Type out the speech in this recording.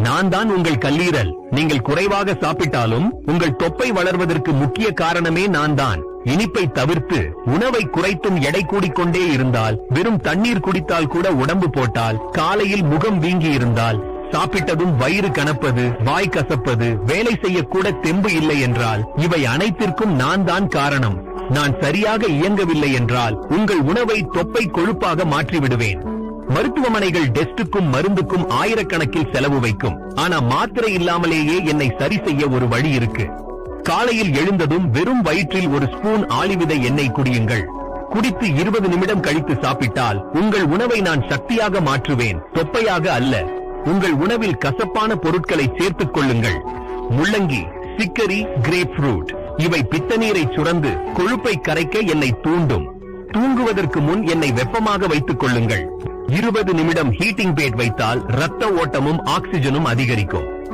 நான் தான் உங்கள் கல்லீரல். நீங்கள் குறைவாக சாப்பிட்டாலும் உங்கள் தொப்பை வளர்வதற்கு முக்கிய காரணமே நான் தான். இனிப்பை தவிர்த்து உணவை குறைத்தும் எடை கூடிக்கொண்டே இருந்தால், வெறும் தண்ணீர் குடித்தால் கூட உடம்பு போட்டால், காலையில் முகம் வீங்கி இருந்தால், சாப்பிட்டதும் வயிறு கனப்பது, வாய் கசப்பது, வேலை செய்யக்கூட தெம்பு இல்லை என்றால், இவை அனைத்திற்கும் நான் தான் காரணம். நான் சரியாக இயங்கவில்லை என்றால் உங்கள் உணவை தொப்பை கொழுப்பாக மாற்றிவிடுவேன். மருத்துவமனைகள் டெஸ்டுக்கும் மருந்துக்கும் ஆயிரக்கணக்கில் செலவு வைக்கும். ஆனா மாத்திரை இல்லாமலேயே என்னை சரி செய்ய ஒரு வழி இருக்கு. காலையில் எழுந்ததும் வெறும் வயிற்றில் ஒரு ஸ்பூன் ஆலிவிதை எண்ணெய் குடியுங்கள். குடித்து 20 நிமிடம் கழித்து சாப்பிட்டால் உங்கள் உணவை நான் சக்தியாக மாற்றுவேன், தொப்பையாக அல்ல. உங்கள் உணவில் கசப்பான பொருட்களை சேர்த்துக் கொள்ளுங்கள். முள்ளங்கி, சிக்கரி, கிரேப் ஃப்ரூட் இவை பித்தநீரை சுரந்து கொழுப்பை கரைக்க என்னை தூண்டும். தூங்குவதற்கு முன் என்னை வெப்பமாக வைத்துக் கொள்ளுங்கள். 20 நிமிடம் ஹீட்டிங் பேட் வைத்தால் ரத்த ஓட்டமும் ஆக்சிஜனும் அதிகரிக்கும்.